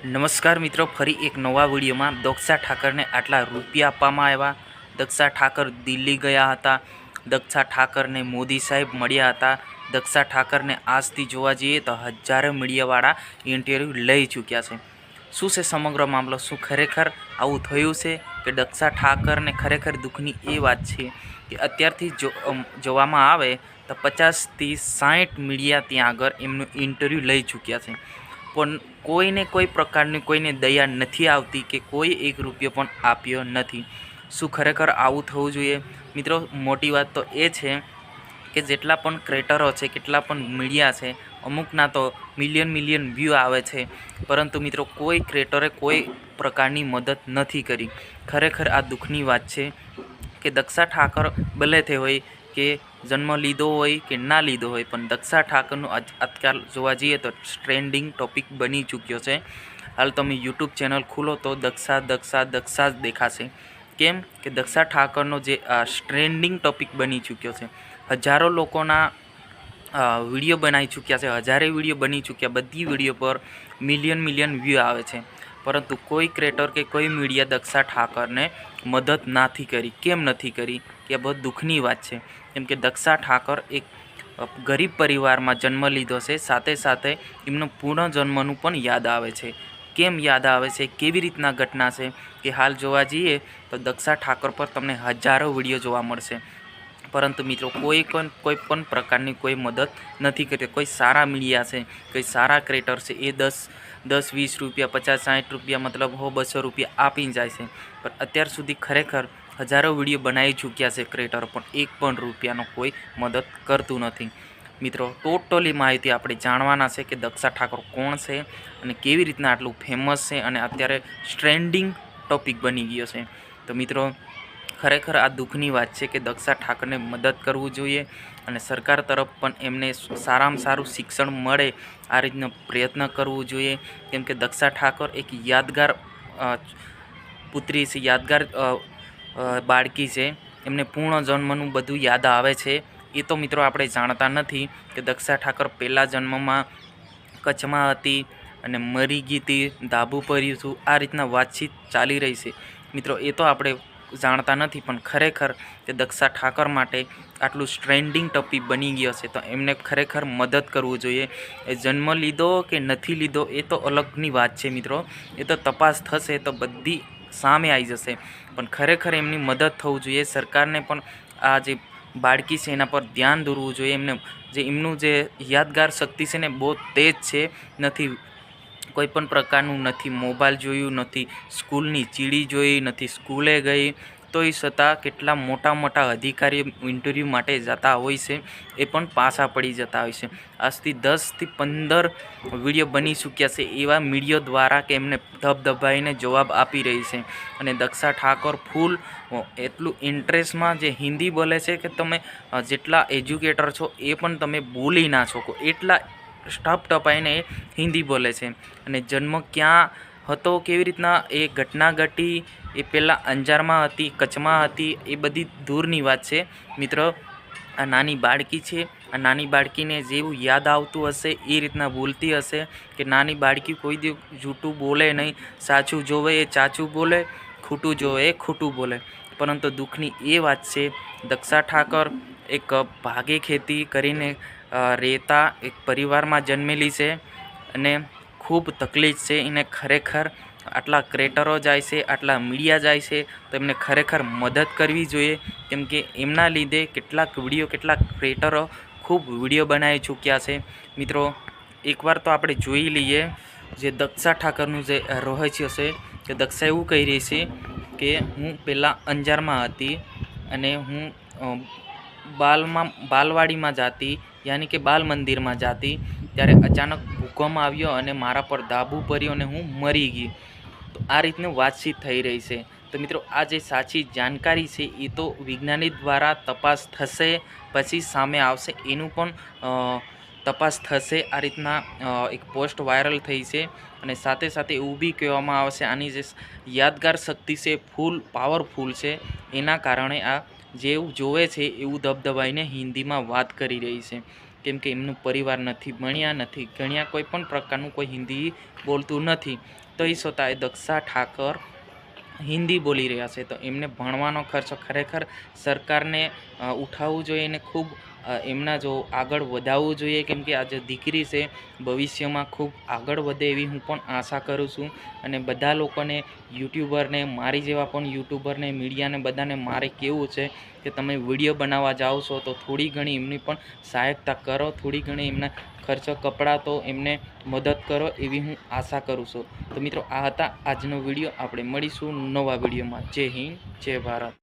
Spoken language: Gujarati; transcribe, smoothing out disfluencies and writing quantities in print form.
નમસ્કાર મિત્રો, ફરી એક નવા વિડીયોમાં દક્ષા ઠાકરને આટલા રૂપિયા આપવામાં આવ્યા। દક્ષા ઠાકર દિલ્હી ગયા હતા। દક્ષા ઠાકરને મોદી સાહેબ મળ્યા હતા। દક્ષા ઠાકરને આજથી જોવા જઈએ તો હજારો મીડિયાવાળા ઇન્ટરવ્યૂ લઈ ચૂક્યા છે। શું છે સમગ્ર મામલો? શું ખરેખર આવું થયું છે કે દક્ષા ઠાકરને ખરેખર દુઃખની એ વાત છે કે અત્યારથી જોવામાં આવે તો 50થી 60 મીડિયા ત્યાં આગળ એમનું ઇન્ટરવ્યૂ લઈ ચૂક્યા છે, પણ કોઈને કોઈ પ્રકારની કોઈને દયા નથી આવતી કે કોઈ એક રૂપિયો પણ આપ્યો નથી। શું ખરેખર આવું થવું જોઈએ? મિત્રો, મોટી વાત તો એ છે કે જેટલા પણ ક્રિએટરો છે, કેટલા પણ મીડિયા છે, અમુકના તો મિલિયન વ્યૂ આવે છે, પરંતુ મિત્રો કોઈ ક્રિએટરે કોઈ પ્રકારની મદદ નથી કરી। ખરેખર આ દુઃખની વાત છે કે દક્ષા ઠાકર ભલે તે હોય કે જન્મ લીધો હોય કે ના લીધો હોય, પણ દક્ષા ઠાકરનું આજકાલ જોવા જઈએ તો ટ્રેન્ડિંગ ટોપિક બની ચૂક્યો છે। હાલ તમે યુટ્યુબ ચેનલ ખોલો તો દક્ષા જ દેખાશે। કેમ કે દક્ષા ઠાકરનો જે ટ્રેન્ડિંગ ટોપિક બની ચૂક્યો છે। હજારો લોકોના વિડીયો બનાવી ચૂક્યા છે, હજારે વિડીયો બની ચૂક્યા, બધી વિડીયો પર મિલિયન વ્યૂ આવે છે, પરંતુ કોઈ ક્રિએટર કે કોઈ મીડિયા દક્ષા ઠાકરને મદદ નથી કરી। કેમ નથી કરી કે બહુ દુઃખની વાત છે, કેમ કે દક્ષા ઠાકર એક ગરીબ પરિવારમાં જન્મ લીધો છે, સાથે સાથે એમનો પુનઃજન્મનું પણ યાદ આવે છે। કેમ યાદ આવે છે, કેવી રીતના ઘટના છે કે હાલ જોવા જઈએ તો દક્ષા ઠાકર પર તમને હજારો વિડીયો જોવા મળશે, પરંતુ મિત્રો કોઈ પણ પ્રકારની કોઈ મદદ નથી કરતી। કોઈ સારા મીડિયા છે, કોઈ સારા ક્રિએટર છે, એ 10-20 રૂપિયા, 50-60 રૂપિયા, મતલબ 100-200 રૂપિયા આપીને જાય છે, પણ અત્યાર સુધી ખરેખર હજારો વિડીયો બનાવી ચૂક્યા છે ક્રિએટરો, પણ એક પણ રૂપિયાનો કોઈ મદદ કરતું નથી। મિત્રો, ટોટલી માહિતી આપણે જાણવાના છે કે દક્ષા ઠાકર કોણ છે અને કેવી રીતના આટલું ફેમસ છે અને અત્યારે ટ્રેન્ડિંગ ટોપિક બની ગયો છે। તો મિત્રો, ખરેખર આ દુઃખની વાત છે કે દક્ષા ઠાકરને મદદ કરવું જોઈએ અને સરકાર તરફ પણ એમને સારામાં સારું શિક્ષણ મળે આ રીતનો પ્રયત્ન કરવો જોઈએ, કેમ કે દક્ષા ઠાકર એક યાદગાર પુત્રી છે, યાદગાર બાળકી છે। એમને પૂર્ણ બધું યાદ આવે છે। એ તો મિત્રો આપણે જાણતા નથી કે દક્ષા ઠાકર પહેલા જન્મમાં કચ્છમાં હતી અને મરી ગઈ હતી, ધાબુ પડ્યું હતું, આ રીતના વાતચીત ચાલી રહી છે। મિત્રો, એ તો આપણે જાણતા નથી, પણ ખરેખર કે દક્ષા ઠાકર માટે આટલું ટ્રેન્ડિંગ ટોપિક બની ગયો છે, તો એમને ખરેખર મદદ કરવું જોઈએ। એ જન્મ લીધો કે નથી લીધો એ તો અલગની વાત છે મિત્રો, એ તો તપાસ થશે તો બધી સામે આવી જશે, પણ ખરેખર એમની મદદ થવું જોઈએ। સરકારને પણ આ જે બાળકી છે એના પર ધ્યાન દોરવું જોઈએ। એમનું જે યાદગાર શક્તિ છે ને બહુ તેજ છે, નથી કોઈ પણ પ્રકારનું નથી મોબાઈલ જોયું, નથી સ્કૂલની ચીડી જોઈ, નથી સ્કૂલે ગઈ, તોય છતાં કેટલા મોટા અધિકારીઓ ઇન્ટરવ્યૂ માટે જતા હોય છે, એ પણ પાછા પડી જતા હોય છે। આજથી 10થી 15 વિડીયો બની ચૂક્યા છે, એવા મીડિયા દ્વારા કે એમને ધબધબાઈને જવાબ આપી રહી છે, અને દક્ષા ઠાકર ફૂલ એટલું ઇન્ટરેસ્ટમાં જે હિન્દી બોલે છે કે તમે જેટલા એજ્યુકેટર છો એ પણ તમે બોલી ના શકો, એટલા ટપાઈને હિન્દી બોલે છે। અને જન્મ ક્યાં હતો, કેવી રીતના એ ઘટના ઘટી, એ પહેલાં અંજારમાં હતી, કચ્છમાં હતી, એ બધી દૂરની વાત છે મિત્રો। આ નાની બાળકી છે, આ નાની બાળકીને જેવું યાદ આવતું હશે એ રીતના બોલતી હશે કે નાની બાળકી કોઈ દી જૂઠું બોલે નહીં, સાચું જોવે એ સાચું બોલે, ખોટું જોવે એ ખોટું બોલે। પરંતુ દુઃખની એ વાત છે, દક્ષા ઠાકર એક ભાગે ખેતી કરીને રહેતા એક પરિવારમાં જન્મેલી છે અને ખૂબ તકલીફ છે એને। ખરેખર આટલા ક્રિએટરો જાય છે, આટલા મીડિયા જાય છે, તો એમને ખરેખર મદદ કરવી જોઈએ, કેમ કે એમના લીધે કેટલાક ક્રિએટરો ખૂબ વિડીયો બનાવી ચૂક્યા છે। મિત્રો, એકવાર તો આપણે જોઈ લઈએ જે દક્ષા ઠાકરનું જે રહસ્ય છે કે દક્ષા એવું કહી રહી છે કે હું પહેલાં અંજારમાં હતી અને હું બાલવાડીમાં જાતી, યાની કે બાલ મંદિરમાં જાતી, ત્યારે અચાનક ભૂકંપ આવ્યો અને મારા પર ધાબુ પડ્યું અને હું મરી ગઈ। તો આ રીતની વાતચીત થઈ રહી છે। તો મિત્રો, આ જે સાચી જાણકારી છે એ તો વિજ્ઞાની દ્વારા તપાસ થશે, પછી સામે આવશે, એનું પણ તપાસ થશે। આ રીતના એક પોસ્ટ વાયરલ થઈ છે અને સાથે સાથે એવું બી કહેવામાં આવશે આની જે યાદગાર શક્તિ છે ફૂલ પાવરફુલ છે, એના કારણે આ જેવું જોવે છે એવું ધબધબાઈને હિન્દીમાં વાત કરી રહી છે। કેમ કે એમનું પરિવાર નથી ભણ્યા નથી ગણ્યા, કોઈ પણ પ્રકારનું કોઈ હિન્દી બોલતું નથી, તો એ છતાંય દક્ષા ઠાકર હિન્દી બોલી રહ્યા છે. તો એમને ભણવાનો ખર્ચો ખરેખર સરકારને ઉઠાવવું જોઈએ અને ખૂબ એમના જો આગળ વધાવવું જોઈએ, કેમ કે આ જે દીકરી છે ભવિષ્યમાં ખૂબ આગળ વધે એવી હું પણ આશા કરું છું. અને બધા લોકોને, યુટ્યુબરને, મારી જેવા પણ યુટ્યુબરને, મીડિયાને બધાને મારે કેવું છે કે તમે વિડીયો બનાવવા જાઓ છો તો થોડી ઘણી એમની પણ સહાયતા કરો, થોડી ઘણી એમના ખર્ચો કપડાં તો એમને મદદ કરો એવી હું આશા કરું છું. તો મિત્રો આ હતા આજનો વિડીયો. આપણે મળીશું નવા વિડીયોમાં. જય હિન્દ, જય ભારત.